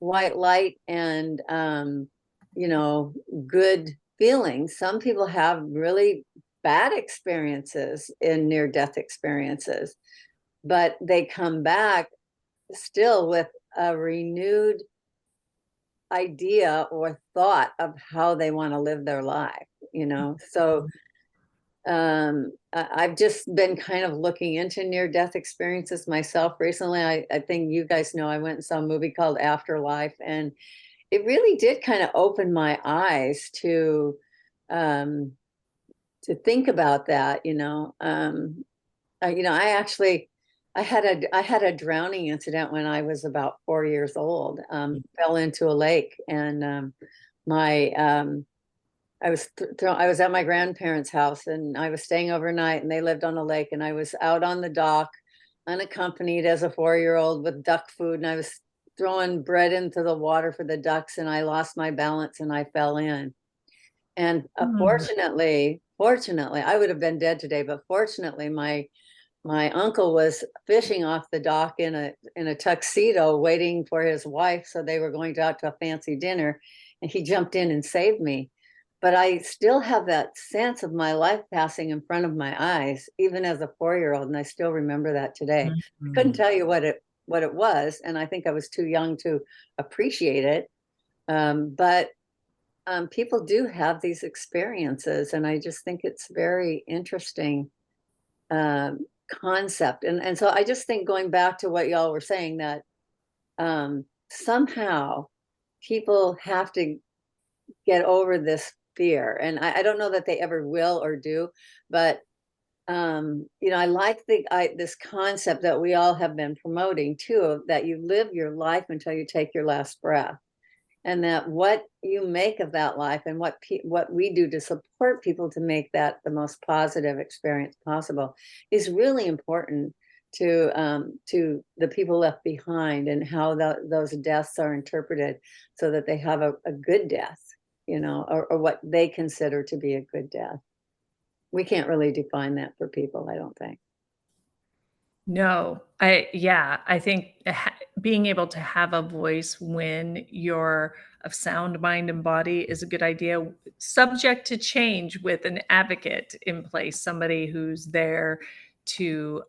white light and, you know, good feelings. Some people have really bad experiences in near-death experiences, but they come back still with a renewed idea or thought of how they want to live their life, you know. So I've just been kind of looking into near-death experiences myself recently. I think you guys know I went and saw a movie called Afterlife, and it really did kind of open my eyes um, to think about that, you know. You know, I had a drowning incident when I was about 4 years old. Fell into a lake, and my I was at my grandparents' house, and I was staying overnight, and they lived on a lake, and I was out on the dock, unaccompanied as a 4-year-old with duck food, and I was throwing bread into the water for the ducks, and I lost my balance and I fell in. And Mm. fortunately, I would have been dead today, but fortunately, my uncle was fishing off the dock in a tuxedo, waiting for his wife, so they were going out to a fancy dinner, and he jumped in and saved me. But I still have that sense of my life passing in front of my eyes, even as a 4-year-old, and I still remember that today. I couldn't Mhm. tell you what it was, and I think I was too young to appreciate it. But people do have these experiences, and I just think it's very interesting concept. And so I just think, going back to what y'all were saying, that somehow people have to get over this fear. And I don't know that they ever will or do, but you know, I like this concept that we all have been promoting too, that you live your life until you take your last breath, and that what you make of that life and what we do to support people to make that the most positive experience possible is really important to the people left behind, and how those deaths are interpreted so that they have a good death, you know, or what they consider to be a good death. We can't really define that for people, I don't think. No, I think being able to have a voice when you're of sound mind and body is a good idea, subject to change with an advocate in place, somebody who's there to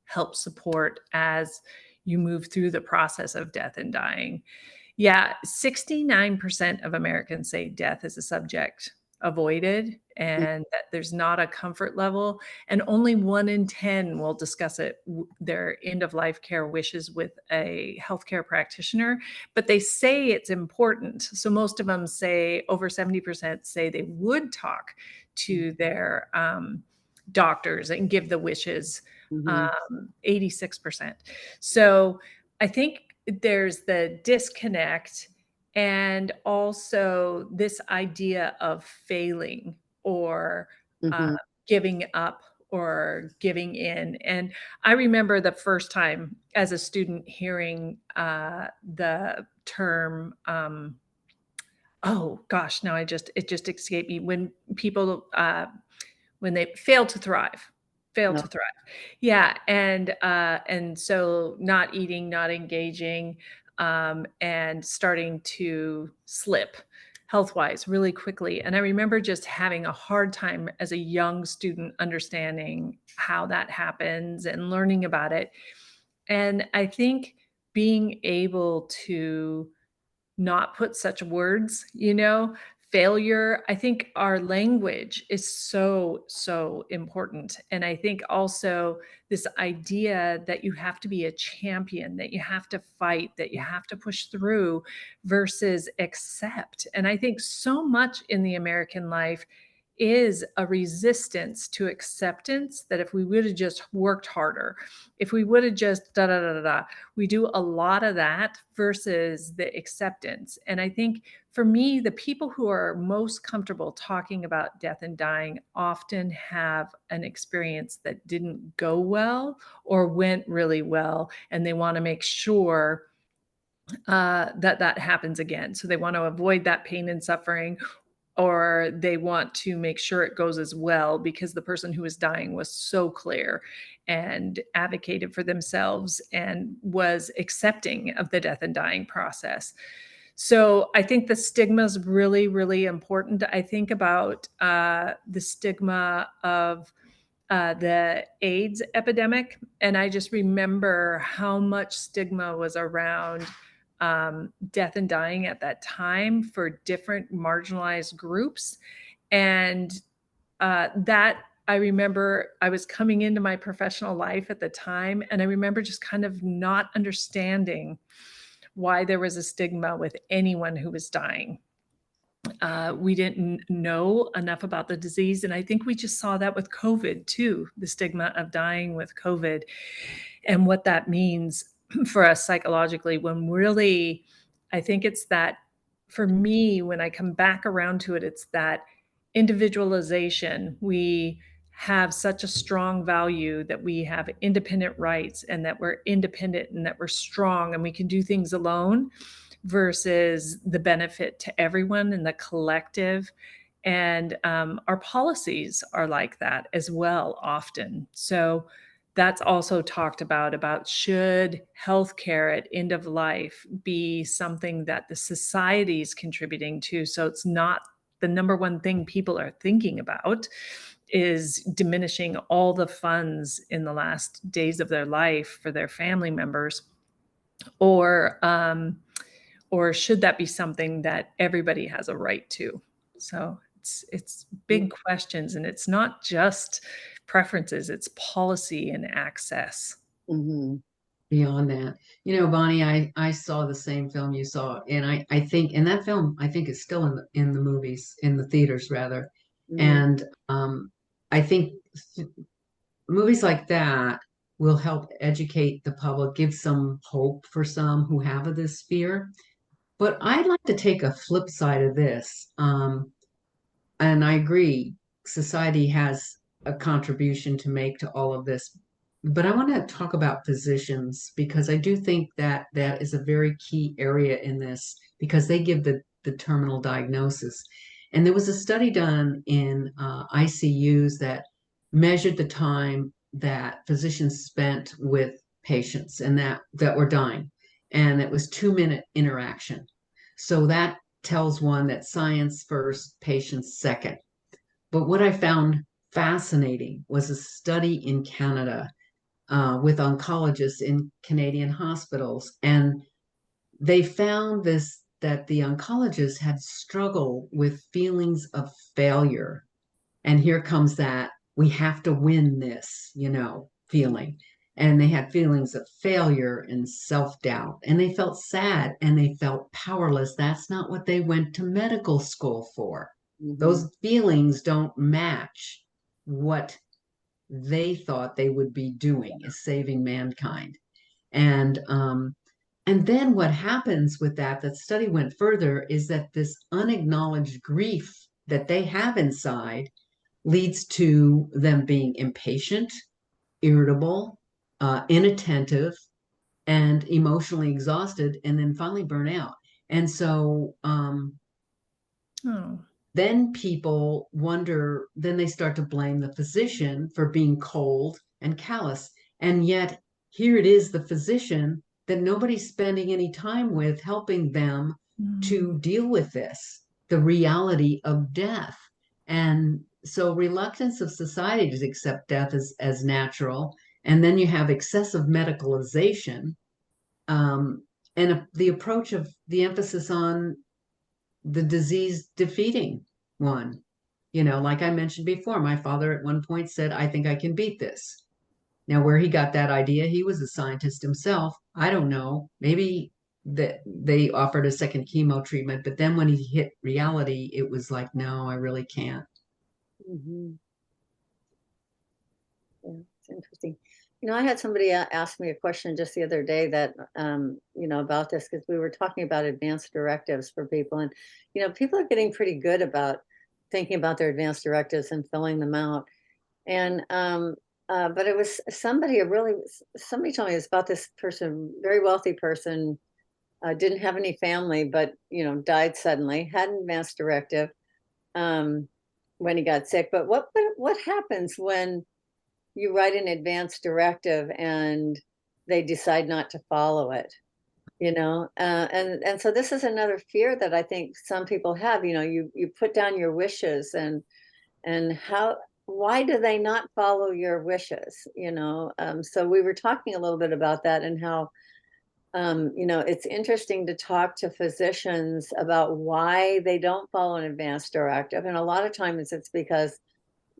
help support as you move through the process of death and dying. Yeah, 69% of Americans say death is a subject avoided and that there's not a comfort level, and only 1 in 10 will discuss their end of life care wishes with a healthcare practitioner, but they say it's important. So most of them say, over 70% say they would talk to their doctors and give the wishes, Mm-hmm. 86%. So I think there's the disconnect, and also this idea of failing or uh, Mm-hmm. giving up or giving in. And I remember the first time as a student hearing the term, oh gosh, now it just escaped me, when people when they fail to thrive, fail No. to thrive. Yeah, and so not eating, not engaging, and starting to slip health-wise really quickly. And I remember just having a hard time as a young student understanding how that happens and learning about it. And I think being able to not put such words, failure. I think our language is so, so important. And I think also this idea that you have to be a champion, that you have to fight, that you have to push through versus accept. And I think so much in the American life is a resistance to acceptance, that if we would have just worked harder, if we would have just da da da da da, we do a lot of that versus the acceptance. And I think for me, the people who are most comfortable talking about death and dying often have an experience that didn't go well or went really well, and they want to make sure that that happens again. So they want to avoid that pain and suffering, or they want to make sure it goes as well because the person who was dying was so clear and advocated for themselves and was accepting of the death and dying process. So I think the stigma is really, really important. I think about the stigma of the AIDS epidemic, and I just remember how much stigma was around death and dying at that time for different marginalized groups. And that I remember I was coming into my professional life at the time, and I remember just kind of not understanding why there was a stigma with anyone who was dying. We didn't know enough about the disease. And I think we just saw that with COVID too, the stigma of dying with COVID and what that means for us psychologically. When really, I think it's that for me, when I come back around to it, it's that individualization. We have such a strong value that we have independent rights and that we're independent and that we're strong and we can do things alone versus the benefit to everyone in the collective. And our policies are like that as well, often. So that's also talked about should healthcare at end of life be something that the society is contributing to, so it's not the number one thing people are thinking about is diminishing all the funds in the last days of their life for their family members, or or should that be something that everybody has a right to? So it's big questions, and it's not just preferences, it's policy and access. Mm-hmm. Beyond that. Bonnie, I saw the same film you saw, and I think, and that film I think is still in the movies, in the theaters rather. Mm-hmm. And I think movies like that will help educate the public, give some hope for some who have this fear. But I'd like to take a flip side of this. And I agree, society has a contribution to make to all of this. But I want to talk about physicians because I do think that that is a very key area in this because they give the terminal diagnosis. And there was a study done in ICUs that measured the time that physicians spent with patients and that were dying. And it was 2-minute interaction. So that tells one that science first, patients second. But what I found fascinating was a study in Canada with oncologists in Canadian hospitals. And they found this that the oncologists had struggled with feelings of failure. And here comes that we have to win this, feeling. And they had feelings of failure and self doubt. And they felt sad and they felt powerless. That's not what they went to medical school for. Mm-hmm. Those feelings don't match what they thought they would be doing, is saving mankind. And and then what happens with that study went further, is that this unacknowledged grief that they have inside leads to them being impatient, irritable, inattentive, and emotionally exhausted, and then finally burn out. And so Oh. then people wonder, then they start to blame the physician for being cold and callous. And yet, here it is, the physician that nobody's spending any time with helping them to deal with this, the reality of death. And so, reluctance of society to accept death as natural. And then you have excessive medicalization, um, and the approach of the emphasis on the disease defeating one. Like I mentioned before, my father at one point said, I think I can beat this. Now, where he got that idea, he was a scientist himself. I don't know. Maybe that they offered a second chemo treatment, but then when he hit reality, it was like, no, I really can't. Mm-hmm. Yeah, it's interesting. I had somebody ask me a question just the other day that, about this, because we were talking about advanced directives for people. And, people are getting pretty good about thinking about their advanced directives and filling them out. And, but it was somebody told me it's about this person, very wealthy person, didn't have any family, but, died suddenly, had an advanced directive. when he got sick. But what happens when you write an advance directive and they decide not to follow it? And so this is another fear that I think some people have. You put down your wishes, and why do they not follow your wishes? So we were talking a little bit about that, and how it's interesting to talk to physicians about why they don't follow an advance directive. And a lot of times it's because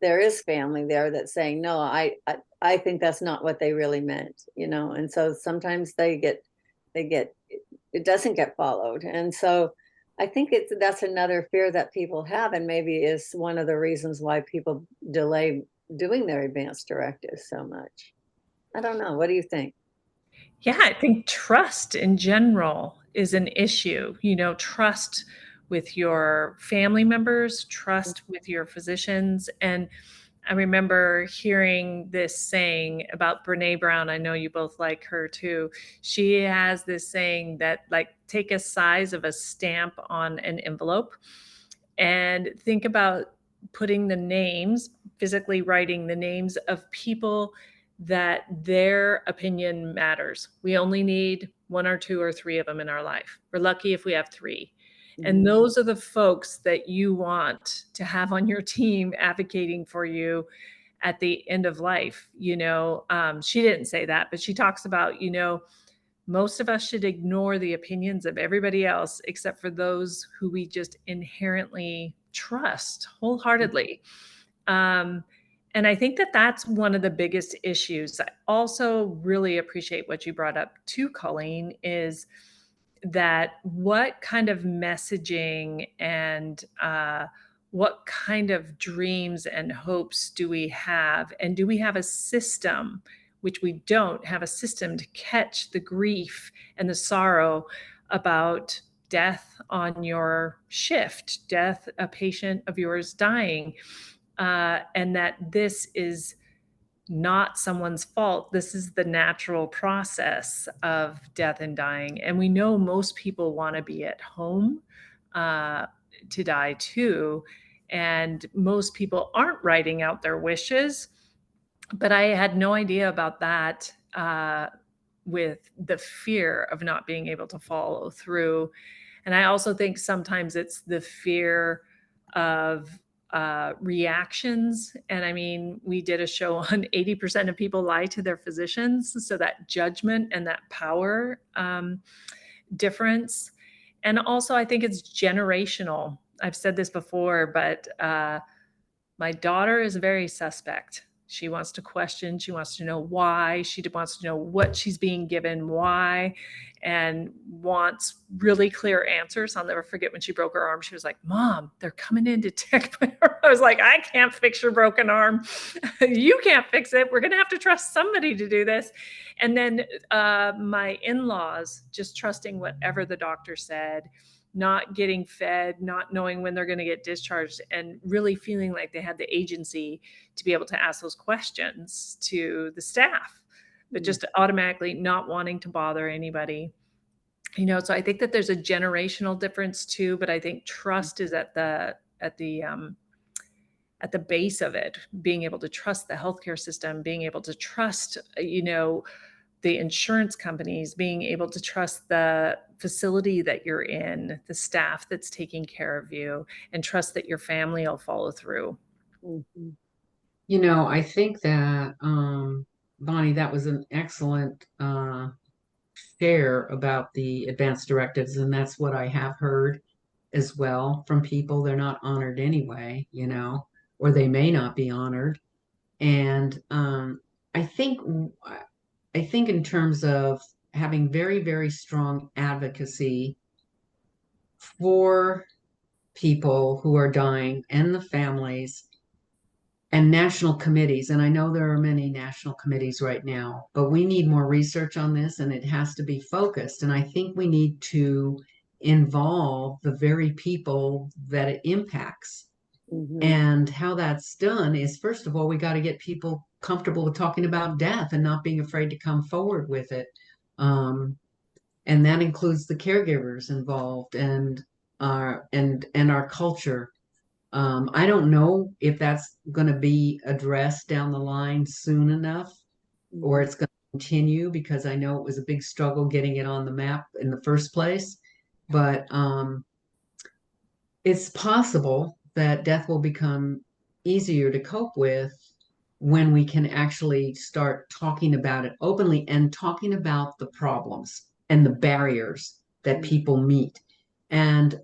there is family there that's saying, no, I think that's not what they really meant. And so sometimes it doesn't get followed. And so I think that's another fear that people have, and maybe is one of the reasons why people delay doing their advance directives so much. I don't know. What do you think? Yeah, I think trust in general is an issue. Trust with your family members, trust with your physicians. And I remember hearing this saying about Brene Brown. I know you both like her too. She has this saying that, like, take a size of a stamp on an envelope and think about putting the names, physically writing the names of people that their opinion matters. We only need one or two or three of them in our life. We're lucky if we have three. And those are the folks that you want to have on your team advocating for you at the end of life. She didn't say that, but she talks about, most of us should ignore the opinions of everybody else except for those who we just inherently trust wholeheartedly. And I think that that's one of the biggest issues. I also really appreciate what you brought up too, Colleen, is that what kind of messaging and what kind of dreams and hopes do we have? And do we have a system, which we don't have a system to catch the grief and the sorrow about death on your shift, death, a patient of yours dying, and that this is not someone's fault. This is the natural process of death and dying. And we know most people want to be at home to die too. And most people aren't writing out their wishes. But I had no idea about that with the fear of not being able to follow through. And I also think sometimes it's the fear of reactions. And I mean, we did a show on 80% of people lie to their physicians. So that judgment and that power difference. And also, I think it's generational. I've said this before, but my daughter is very suspect. She wants to question. She wants to know why. She wants to know what she's being given, why, and wants really clear answers. I'll never forget when she broke her arm. She was like, "Mom, they're coming in to check my arm." I was like, "I can't fix your broken arm. You can't fix it. We're going to have to trust somebody to do this." And then my in-laws just trusting whatever the doctor said, not getting fed, not knowing when they're going to get discharged, and really feeling like they had the agency to be able to ask those questions to the staff, but just automatically not wanting to bother anybody. So I think that there's a generational difference too, but I think trust is at the base of it, being able to trust the healthcare system, being able to trust, the insurance companies, being able to trust the facility that you're in, the staff that's taking care of you, and trust that your family will follow through. I think that, Bonnie, that was an excellent share about the advanced directives. And that's what I have heard as well from people. They're not honored anyway, or they may not be honored. And I think I think in terms of having very, very strong advocacy for people who are dying and the families and national committees. And I know there are many national committees right now, but we need more research on this and it has to be focused. And I think we need to involve the very people that it impacts. And how that's done is, first of all, we got to get people comfortable with talking about death and not being afraid to come forward with it. And that includes the caregivers involved and our culture. I don't know if that's going to be addressed down the line soon enough, or Mhm. it's going to continue, because I know it was a big struggle getting it on the map in the first place. But it's possible that death will become easier to cope with when we can actually start talking about it openly and talking about the problems and the barriers that people meet. And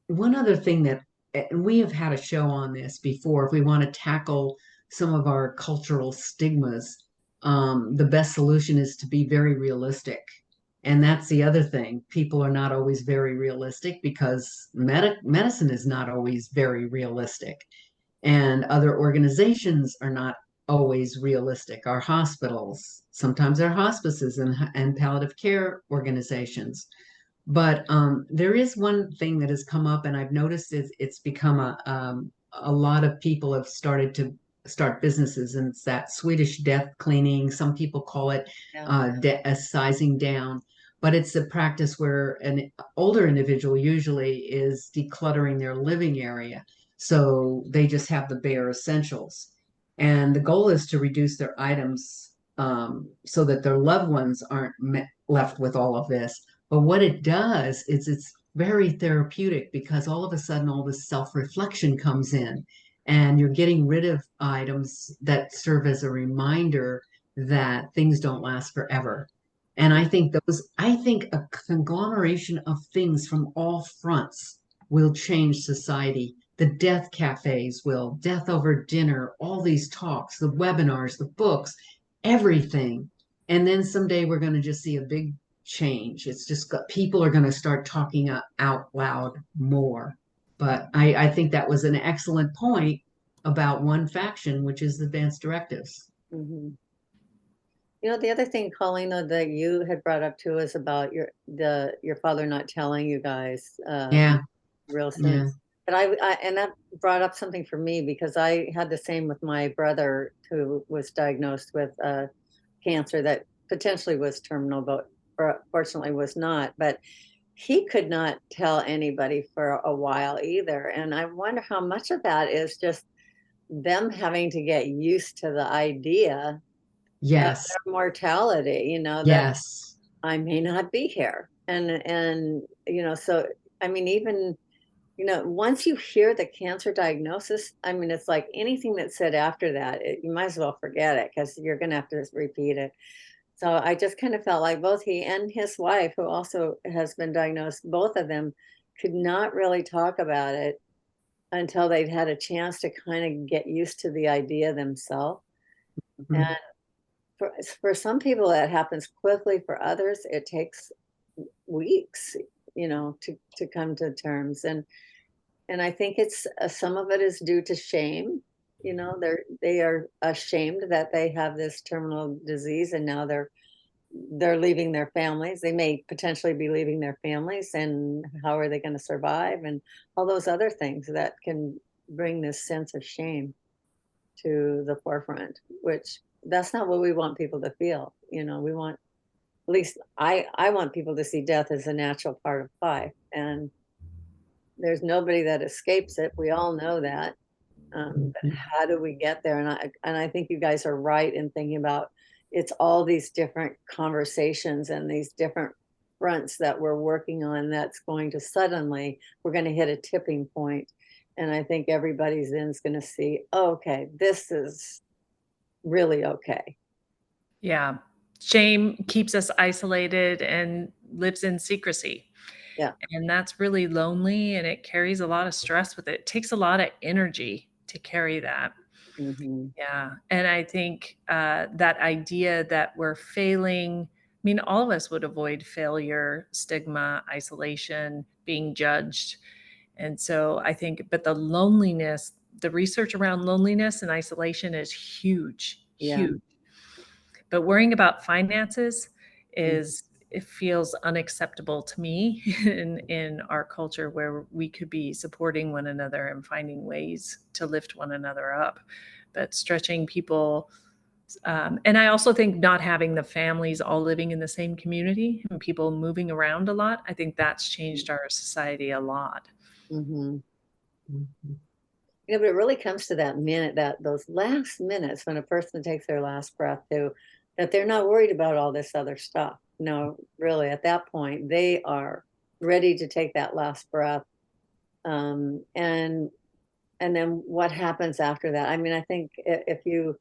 one other thing that, and we have had a show on this before, if we want to tackle some of our cultural stigmas, the best solution is to be very realistic. And that's the other thing. People are not always very realistic because medicine is not always very realistic. And other organizations are not always realistic. Our hospitals, sometimes our hospices and palliative care organizations. But there is one thing that has come up, and I've noticed it's become a lot of people have started to start businesses, and it's that Swedish death cleaning. Some people call it Yeah. a sizing down, but it's a practice where an older individual usually is decluttering their living area, so they just have the bare essentials. And the goal is to reduce their items so that their loved ones aren't left with all of this. But what it does is it's very therapeutic, because all of a sudden all this self-reflection comes in, and you're getting rid of items that serve as a reminder that things don't last forever. And I think a conglomeration of things from all fronts will change society. The death cafes will, death over dinner, all these talks, the webinars, the books, everything. And then someday we're going to just see a big change. It's just got, people are going to start talking out loud more. But I think that was an excellent point about one faction, which is the advanced directives. Mhm. You know, the other thing, Colleen, though, that you had brought up too is about your father not telling you guys Yeah, real soon. yeah. But and that brought up something for me, because I had the same with my brother, who was diagnosed with cancer that potentially was terminal, but fortunately was not. But he could not tell anybody for a while either. And I wonder how much of that is just them having to get used to the idea of Yes, their mortality, that yes, I may not be here. And so I mean, even once you hear the cancer diagnosis, I mean, it's like anything that's said after that, you might as well forget it, because you're going to have to repeat it. So I just kind of felt like both he and his wife, who also has been diagnosed, both of them could not really talk about it until they'd had a chance to kind of get used to the idea themselves. And mhm, for some people that happens quickly, for others it takes weeks, to come to terms. And I think it's some of it is due to shame. They are ashamed that they have this terminal disease, and now they're leaving their families. They may potentially be leaving their families, and how are they going to survive, and all those other things that can bring this sense of shame to the forefront, which that's not what we want people to feel. We want, at least I want people to see death as a natural part of life, and there's nobody that escapes it. We all know that. But mhm. how do we get there? And I think you guys are right in thinking about, it's all these different conversations and these different fronts that we're working on, that's going to suddenly, we're going to hit a tipping point. And I think everybody's then is going to see, oh, okay, this is really okay. Yeah. Shame keeps us isolated and lives in secrecy. Yeah. And that's really lonely, and it carries a lot of stress with it. It takes a lot of energy to carry that. Hmm. Yeah. And I think that idea that we're failing, I mean, all of us would avoid failure, stigma, isolation, being judged. And so I think, but the loneliness, the research around loneliness and isolation is huge, Yeah. huge. But worrying about finances Mm. is, it feels unacceptable to me in our culture, where we could be supporting one another and finding ways to lift one another up. But stretching people, and I also think not having the families all living in the same community and people moving around a lot, I think that's changed our society a lot. Mm-hmm. Mhm. You know, but it really comes to that minute, that those last minutes when a person takes their last breath too, that they're not worried about all this other stuff. No, really, at that point, they are ready to take that last breath. Um, and and then what happens after that? I mean, I think if you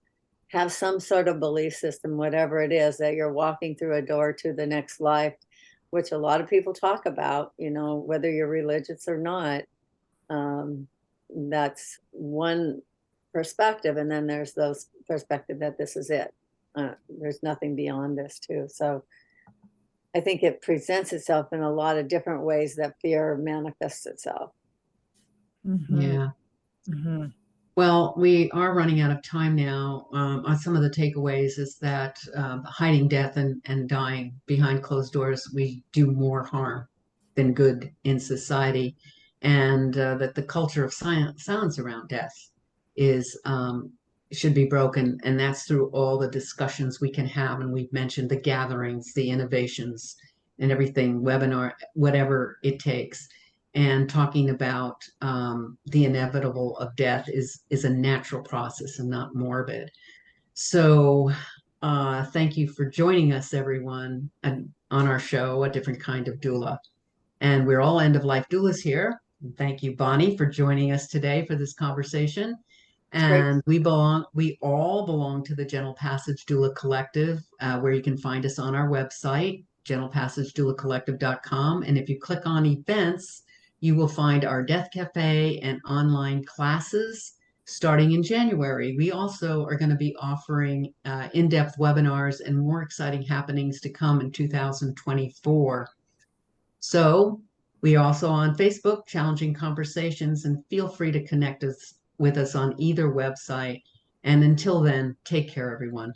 have some sort of belief system, whatever it is, that you're walking through a door to the next life, which a lot of people talk about, you know, whether you're religious or not, um, that's one perspective. And then there's those perspective that this is it. There's nothing beyond this too. So I think it presents itself in a lot of different ways that fear manifests itself. Yeah. Mhm. Well, we are running out of time now. On some of the takeaways is that hiding death and dying behind closed doors, we do more harm than good in society, and that the culture of silence around death is should be broken, and that's through all the discussions we can have. And we've mentioned the gatherings, the innovations, and everything, webinar, whatever it takes, and talking about the inevitable of death is a natural process and not morbid. So thank you for joining us, everyone, and on our show, A Different Kind of Doula. And we're all end of life doulas here. And thank you, Bonnie, for joining us today for this conversation. It's great. And we all belong to the Gentle Passage Doula Collective, where you can find us on our website, gentlepassagedoulacollective.com. And if you click on events, you will find our Death Cafe and online classes starting in January. We also are going to be offering in-depth webinars and more exciting happenings to come in 2024. So we are also on Facebook, Challenging Conversations, and feel free to connect us with us on either website. And until then, take care, everyone.